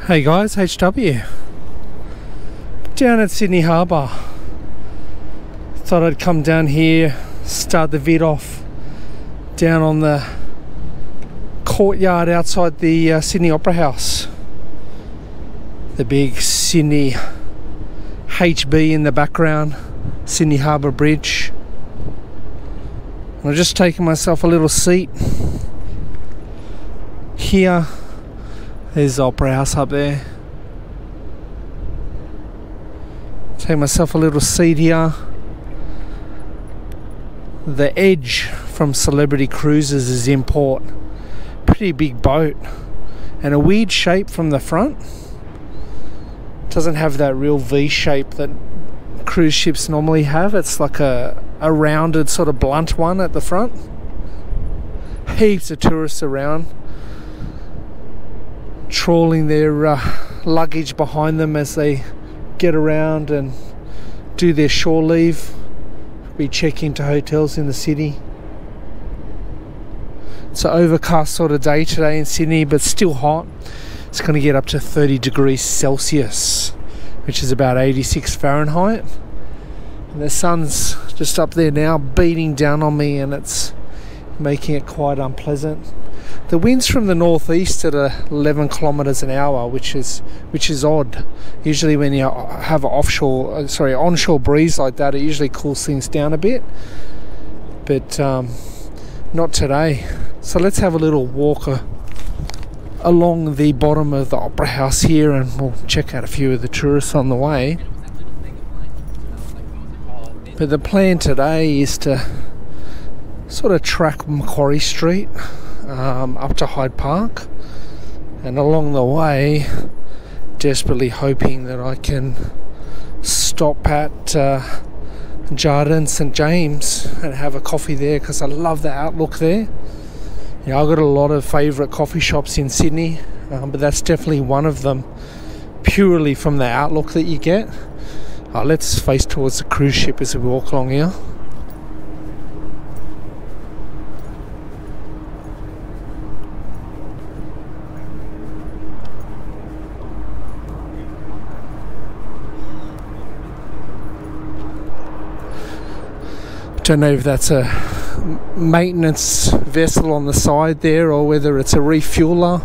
Hey guys, HW. Down at Sydney Harbour. Thought I'd come down here, start the vid off down on the courtyard outside the Sydney Opera House. The big Sydney HB in the background, Sydney Harbour Bridge. I'm just taking myself a little seat here. There's the Opera House up there. Take myself a little seat here. The Edge from Celebrity Cruises is in port. Pretty big boat and a weird shape from the front. Doesn't have that real V shape that cruise ships normally have. It's like a rounded sort of blunt one at the front. Heaps of tourists around, trawling their luggage behind them as they get around and do their shore leave. We check into hotels in the city. It's an overcast sort of day today in Sydney, but still hot. It's going to get up to 30 degrees Celsius, which is about 86 Fahrenheit. And the sun's just up there now beating down on me, and it's making it quite unpleasant. The wind's from the northeast at 11 kilometers an hour, which is odd. Usually when you have an onshore breeze like that, it usually cools things down a bit, but not today. So let's have a little walk along the bottom of the Opera House here, and we'll check out a few of the tourists on the way. But the plan today is to sort of track Macquarie Street up to Hyde Park, and along the way desperately hoping that I can stop at Jardin St James and have a coffee there, because I love the outlook there. Yeah, I've got a lot of favourite coffee shops in Sydney, but that's definitely one of them, purely from the outlook that you get. Let's face towards the cruise ship as we walk along here. Don't know if that's a maintenance vessel on the side there or whether it's a refueler.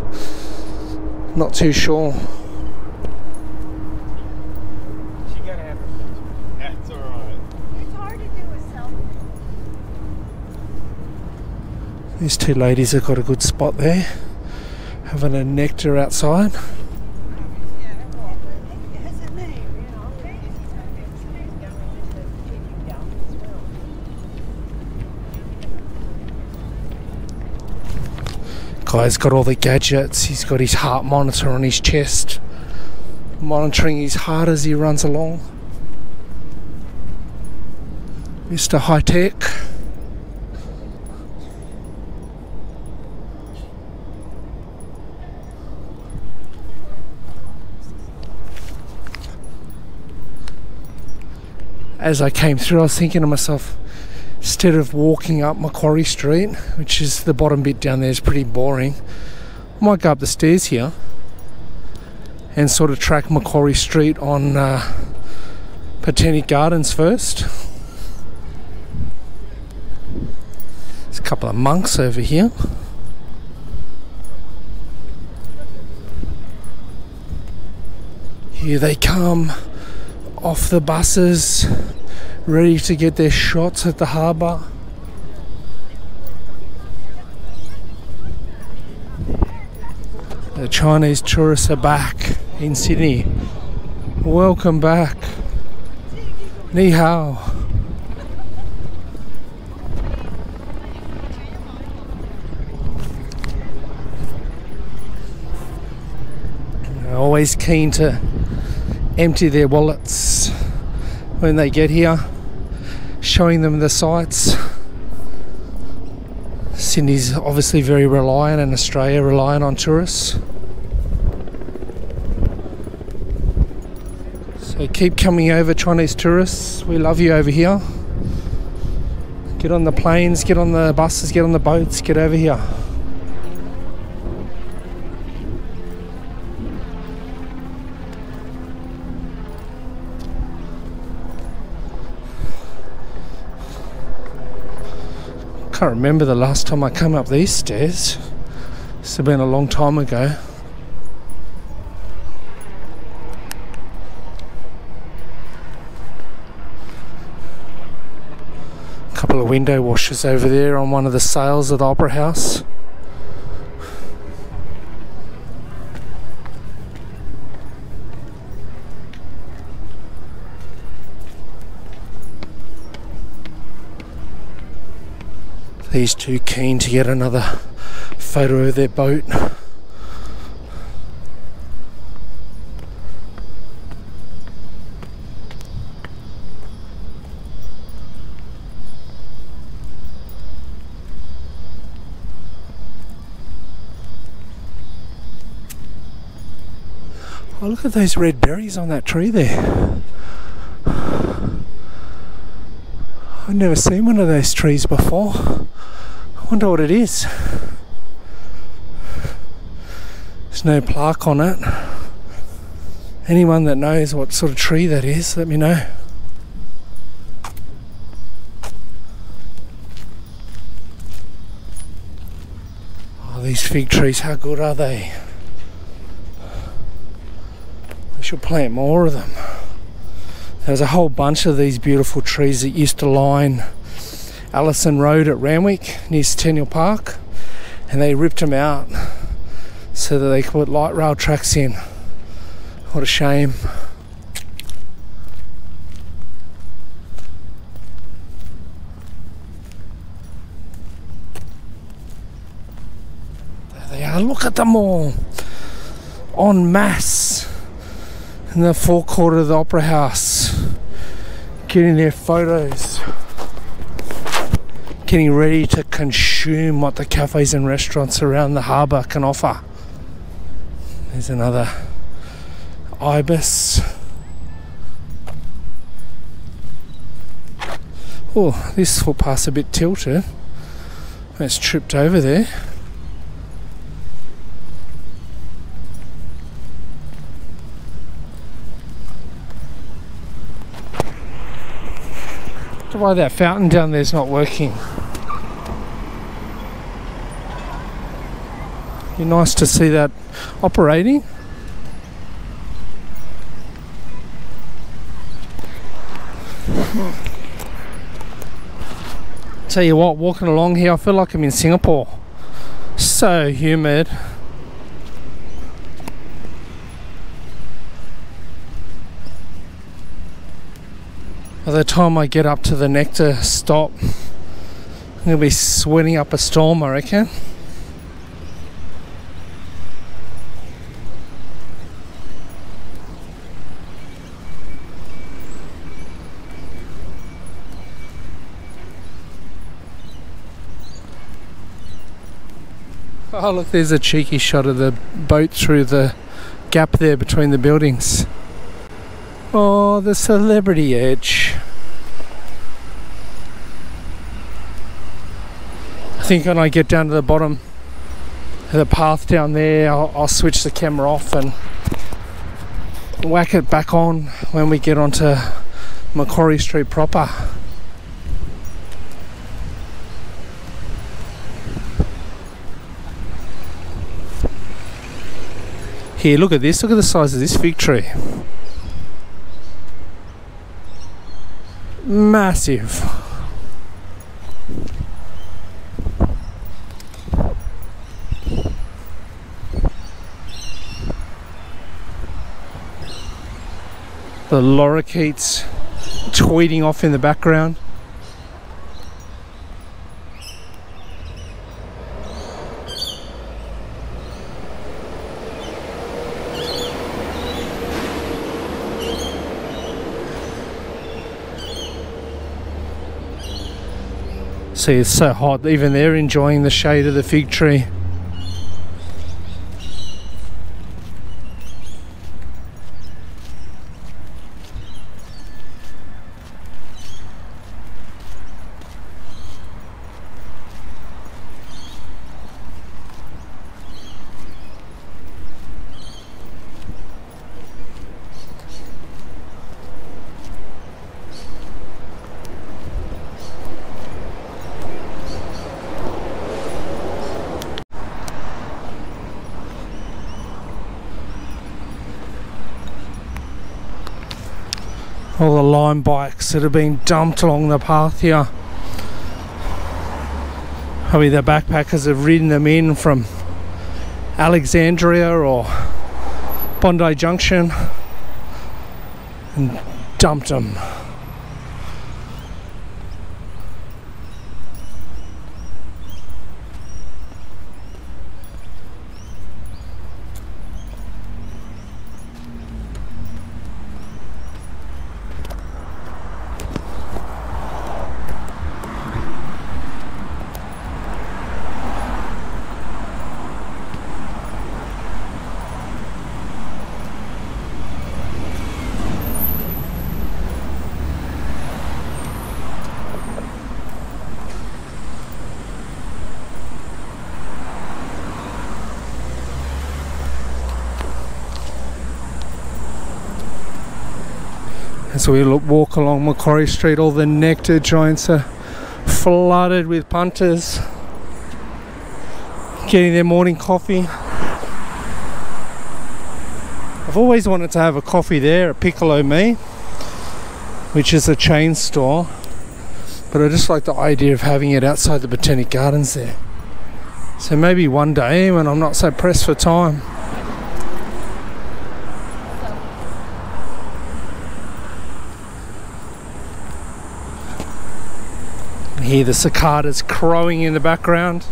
Not too sure. That's alright. It's hard to do a selfie. These two ladies have got a good spot there, having a nectar outside. Guy's got all the gadgets. He's got his heart monitor on his chest, monitoring his heart as he runs along. Mr. High Tech. As I came through, I was thinking to myself, instead of walking up Macquarie Street, which is the bottom bit down there, is pretty boring, I might go up the stairs here and sort of track Macquarie Street on Botanic Gardens first. There's a couple of monks over here. Here they come off the buses, ready to get their shots at the harbour. The Chinese tourists are back in Sydney. Welcome back. Ni hao. They're always keen to empty their wallets when they get here, showing them the sights. Sydney's obviously very reliant, and Australia reliant on tourists. So keep coming over, Chinese tourists. We love you over here. Get on the planes, get on the buses, get on the boats, get over here. Can't remember the last time I came up these stairs. It's been a long time ago. A couple of window washers over there on one of the sails of the Opera House. These two keen to get another photo of their boat. Oh, look at those red berries on that tree there. I've never seen one of those trees before. I wonder what it is. There's no plaque on it. Anyone that knows what sort of tree that is, let me know. Oh, these fig trees, how good are they? We should plant more of them. There's a whole bunch of these beautiful trees that used to line Allison Road at Randwick near Centennial Park, and they ripped them out so that they could put light rail tracks in. What a shame. There they are, look at them all en masse in the forecourt of the Opera House, getting their photos, getting ready to consume what the cafes and restaurants around the harbour can offer. There's another ibis. Oh, this footpath's a bit tilted. It's tripped over there. Why that fountain down there's not working. Be nice to see that operating. Tell you what, walking along here I feel like I'm in Singapore. So humid. By the time I get up to the nectar stop, I'm going to be sweating up a storm, I reckon. Oh look, there's a cheeky shot of the boat through the gap there between the buildings. Oh, the celebrity edge. I think when I get down to the bottom of the path down there, I'll switch the camera off and whack it back on when we get onto Macquarie Street proper. Here, look at this. Look at the size of this fig tree. Massive. The lorikeets tweeting off in the background. See, it's so hot, even they're enjoying the shade of the fig tree. All the lime bikes that have been dumped along the path here. Probably the backpackers have ridden them in from Alexandria or Bondi Junction and dumped them. As we walk along Macquarie Street, all the nectar joints are flooded with punters getting their morning coffee. I've always wanted to have a coffee there at Piccolo Me, which is a chain store, but I just like the idea of having it outside the Botanic Gardens there. So maybe one day when I'm not so pressed for time. Hear the cicadas crowing in the background.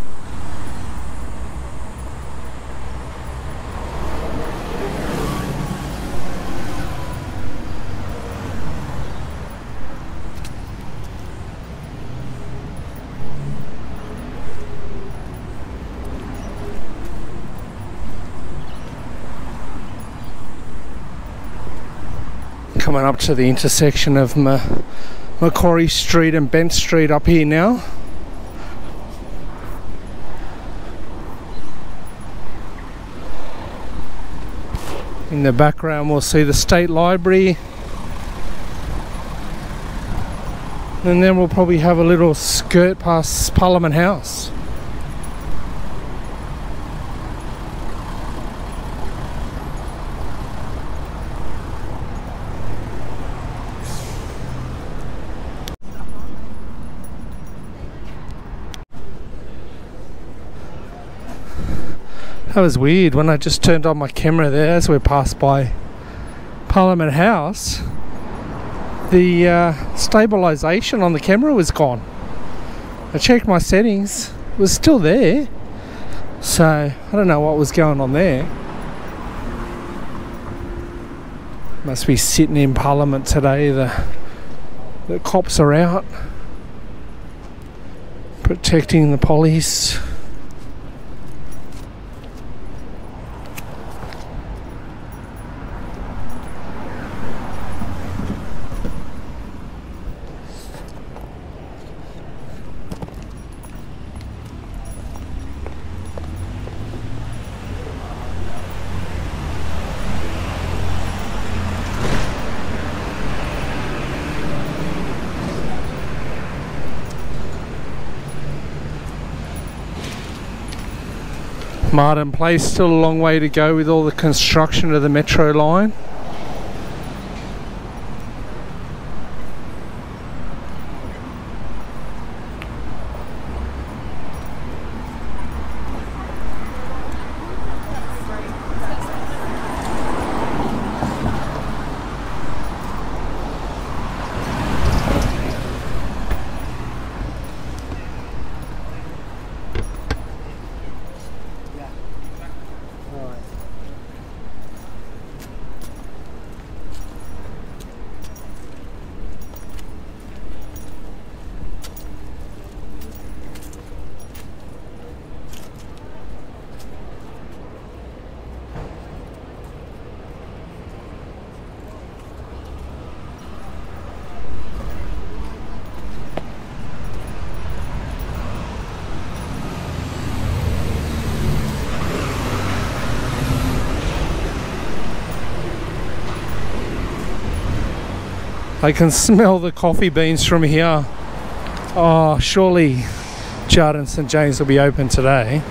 Coming up to the intersection of Macquarie Street and Bent Street up here now. In the background we'll see the State Library, and then we'll probably have a little skirt past Parliament House. That was weird when I just turned on my camera there as we passed by Parliament House. The stabilisation on the camera was gone. I checked my settings, it was still there. So I don't know what was going on there. Must be sitting in Parliament today. The cops are out protecting the police. Martin Place, still a long way to go with all the construction of the metro line. I can smell the coffee beans from here. Oh, surely Jardin St James will be open today.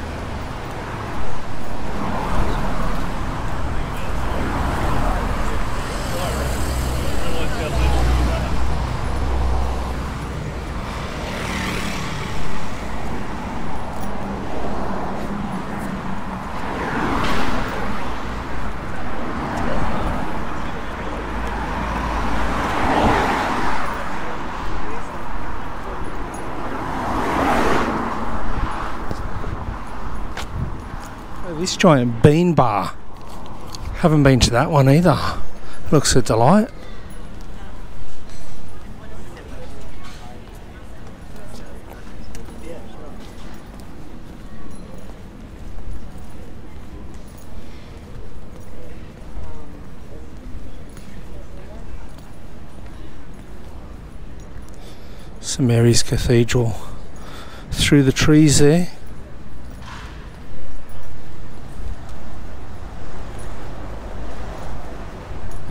this giant bean bar. Haven't been to that one either. Looks a delight. St Mary's Cathedral through the trees there.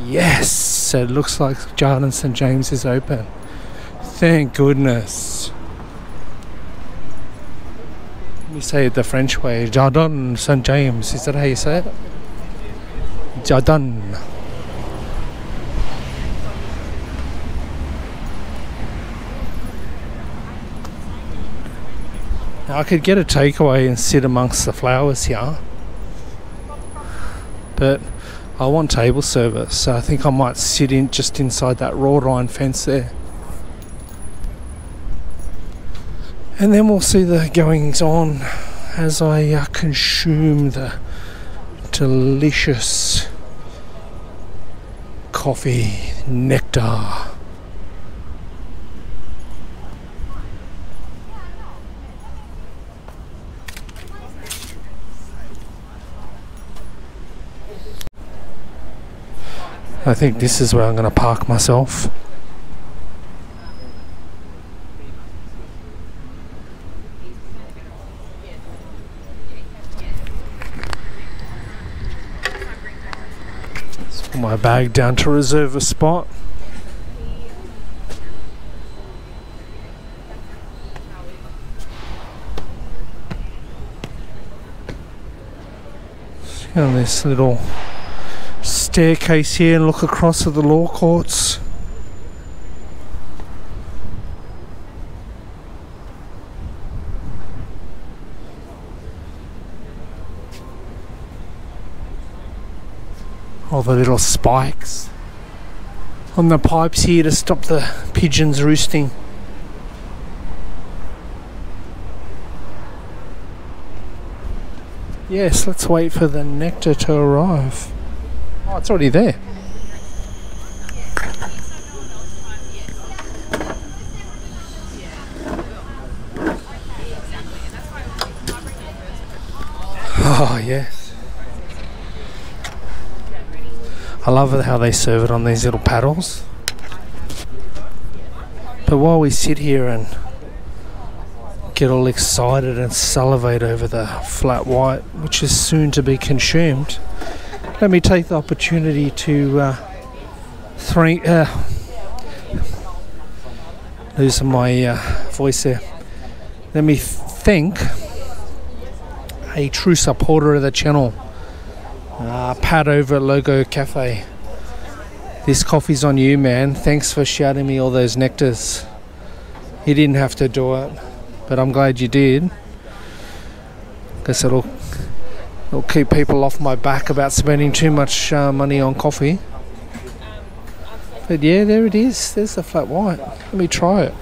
Yes, so it looks like Jardin St James is open. Thank goodness. Let me say it the French way. Jardin St James, is that how you say it? Jardin. Now I could get a takeaway and sit amongst the flowers here, but I want table service, so I think I might sit in just inside that wrought iron fence there. And then we'll see the goings on as I consume the delicious coffee nectar. I think this is where I'm going to park myself. Let's put my bag down to reserve a spot. See on this little staircase here and look across at the law courts. All the little spikes on the pipes here to stop the pigeons roosting. Yes, let's wait for the nectar to arrive. Oh, it's already there. Oh, yes. I love it how they serve it on these little paddles. But while we sit here and get all excited and salivate over the flat white, which is soon to be consumed, let me take the opportunity to losing my voice there. Let me thank a true supporter of the channel, Pat over at Logo Cafe. This coffee's on you, man. Thanks for shouting me all those nectars. You didn't have to do it, but I'm glad you did. Guess it'll keep people off my back about spending too much money on coffee. But yeah, there it is. There's the flat white. Let me try it.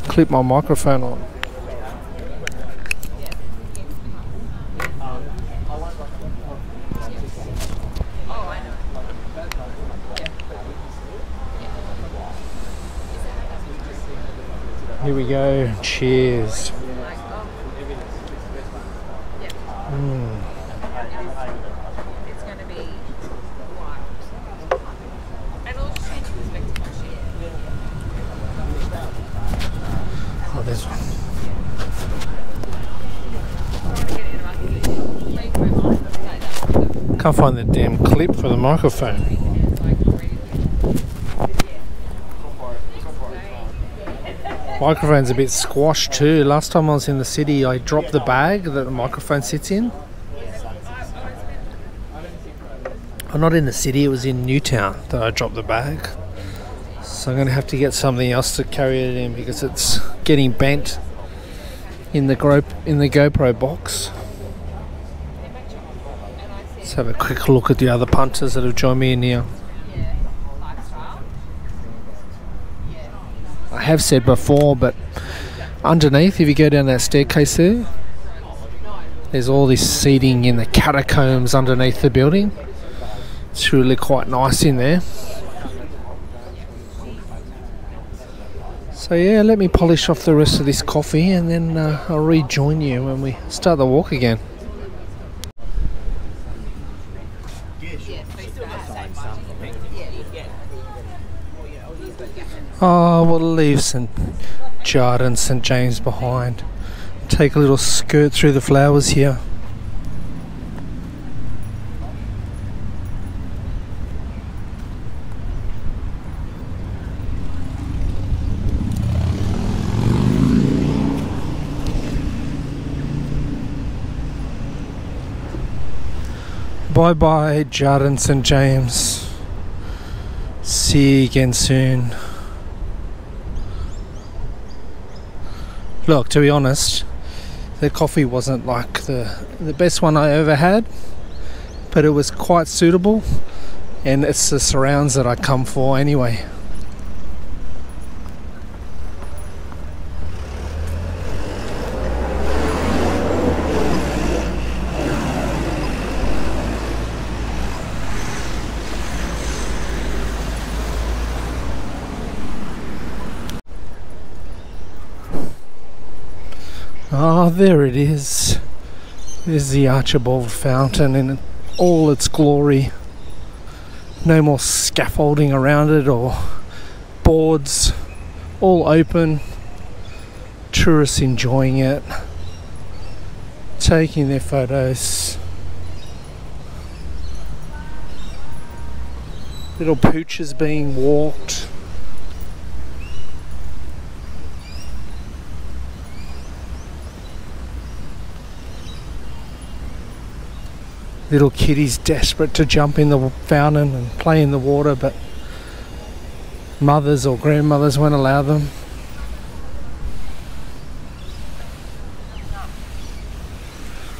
Clip my microphone on. Here we go. Cheers. It's going to be white. And it'll just change perspective on shit. Oh, there's one. Can't find the damn clip for the microphone. Microphone's a bit squashed too. Last time I was in the city, I dropped the bag that the microphone sits in. I'm not in the city, it was in Newtown that I dropped the bag. So I'm going to have to get something else to carry it in because it's getting bent in the GoPro box. Let's have a quick look at the other punters that have joined me in here. I have said before, but Underneath, if you go down that staircase there, there's all this seating in the catacombs underneath the building. It's really quite nice in there. So yeah, let me polish off the rest of this coffee and then I'll rejoin you when we start the walk again. Oh, we'll leave Jardin St James behind. Take a little skirt through the flowers here. Bye bye Jardin St James. See you again soon. Look, to be honest, the coffee wasn't like the best one I ever had, but it was quite suitable, and it's the surrounds that I come for anyway. Ah, there it is. There's the Archibald Fountain in all its glory. No more scaffolding around it or boards. All open. Tourists enjoying it. Taking their photos. Little pooches being walked. Little kiddies desperate to jump in the fountain and play in the water, but mothers or grandmothers won't allow them.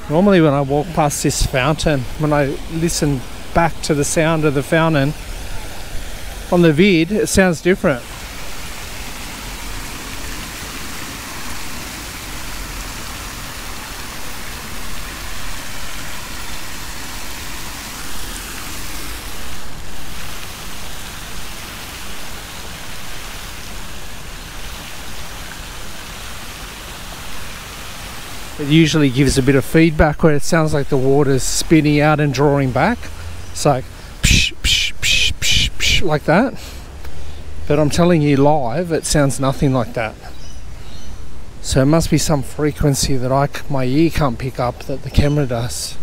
Normally when I walk past this fountain, when I listen back to the sound of the fountain on the vid, it sounds different. It usually gives a bit of feedback where it sounds like the water's spinning out and drawing back. It's like psh, psh, psh, psh, psh, like that. But I'm telling you, live it sounds nothing like that. So it must be some frequency that my ear can't pick up that the camera does.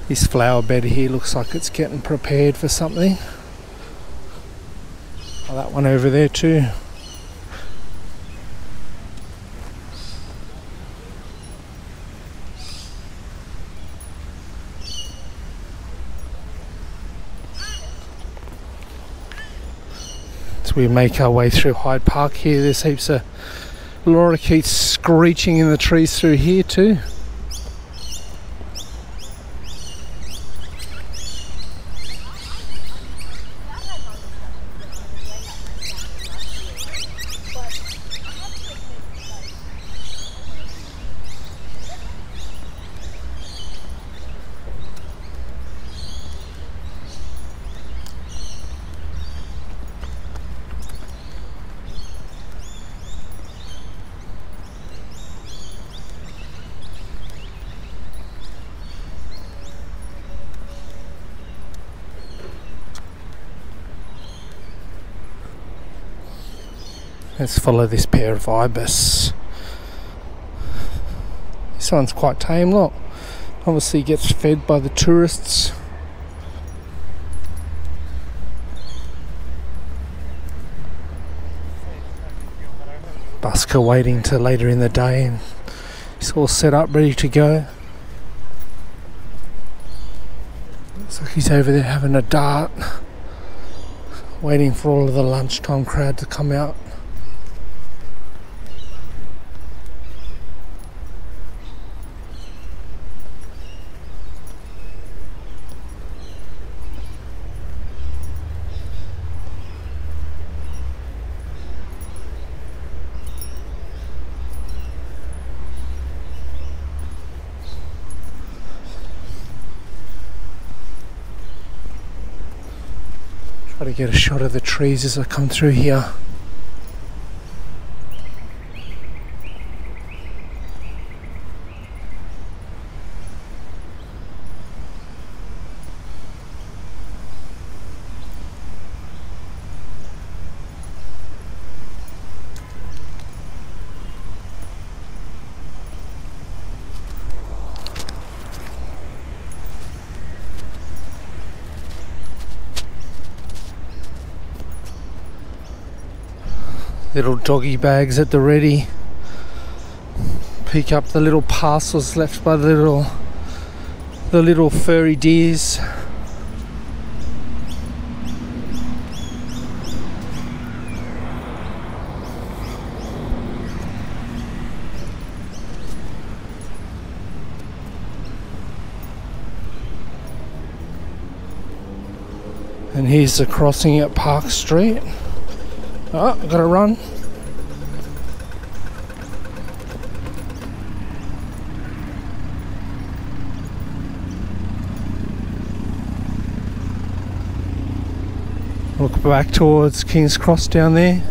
This flower bed here looks like it's getting prepared for something. Oh, that one over there too. We make our way through Hyde Park here. There's heaps of lorikeets screeching in the trees through here too. Let's follow this pair of ibis. This one's quite tame, look. Obviously gets fed by the tourists. Busker waiting till later in the day, and he's all set up, ready to go. Looks like he's over there having a dart, waiting for all of the lunchtime crowd to come out. Try to get a shot of the trees as I come through here. Little doggy bags at the ready. Pick up the little parcels left by the little furry deers. And here's the crossing at Park Street. Oh, I've got to run. Look back towards King's Cross down there.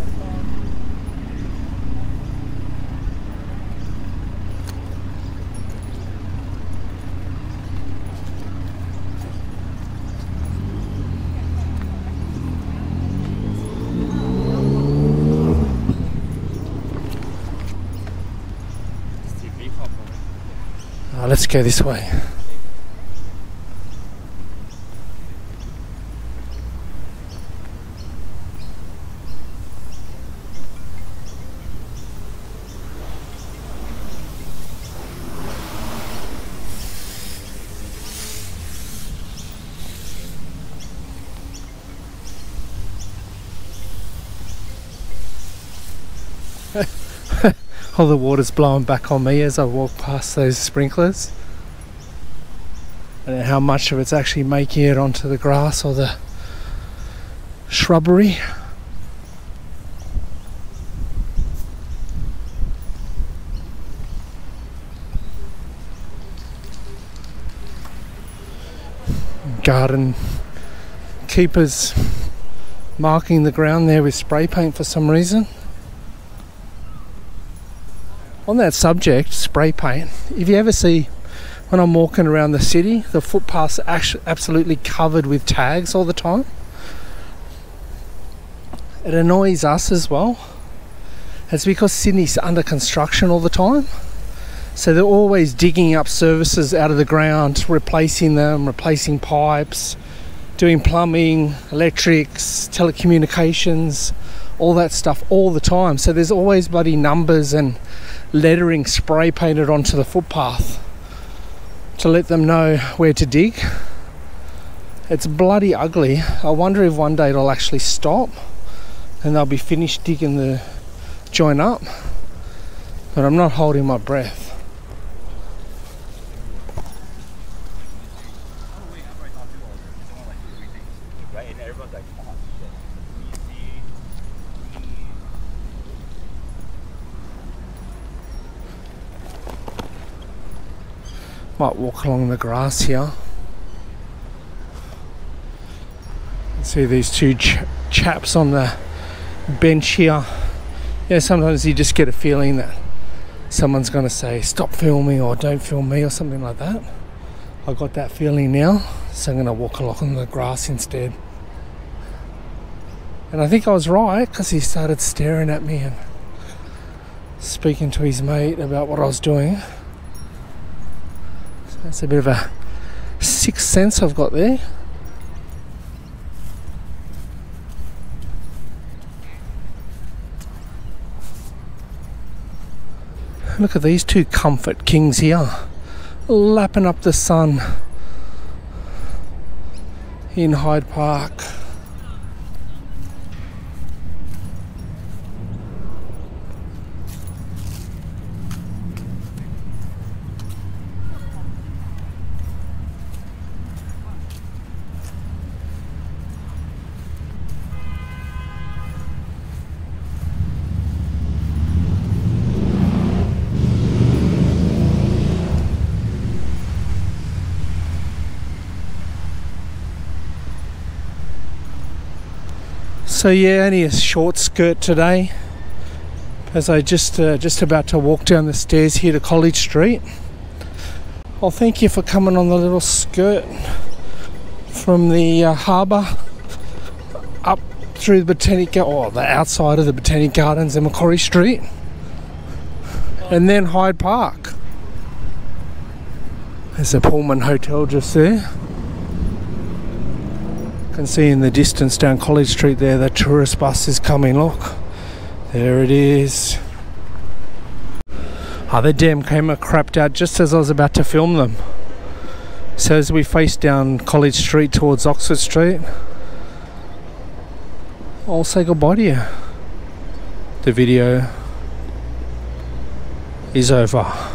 Let's go this way. All the water's blowing back on me as I walk past those sprinklers. I don't know how much of it's actually making it onto the grass or the shrubbery. Garden keepers marking the ground there with spray paint for some reason. On that subject, spray paint, if you ever see when I'm walking around the city, the footpaths are actually absolutely covered with tags all the time. It annoys us as well. It's because Sydney's under construction all the time. So they're always digging up services out of the ground, replacing them, replacing pipes, doing plumbing, electrics, telecommunications, all that stuff all the time. So there's always bloody numbers and lettering spray painted onto the footpath to let them know where to dig. It's bloody ugly. I wonder if one day it'll actually stop and they'll be finished digging the joint up. But I'm not holding my breath. Might walk along the grass here. See these two chaps on the bench here. Yeah, sometimes you just get a feeling that someone's going to say stop filming or don't film me or something like that. I got that feeling now, so I'm going to walk along the grass instead. And I think I was right, because he started staring at me and speaking to his mate about what I was doing. So that's a bit of a sixth sense I've got there. Look at these two comfort kings here, lapping up the sun in Hyde Park. So yeah, only a short skirt today, as I just about to walk down the stairs here to College Street. Well, thank you for coming on the little skirt from the harbour up through the the outside of the Botanic Gardens and Macquarie Street, and then Hyde Park. There's a Pullman hotel just there. You can see in the distance down College Street there, the tourist bus is coming. Look, there it is. Oh, the dam came crapped out just as I was about to film them. So as we face down College Street towards Oxford Street, I'll say goodbye to you. The video is over.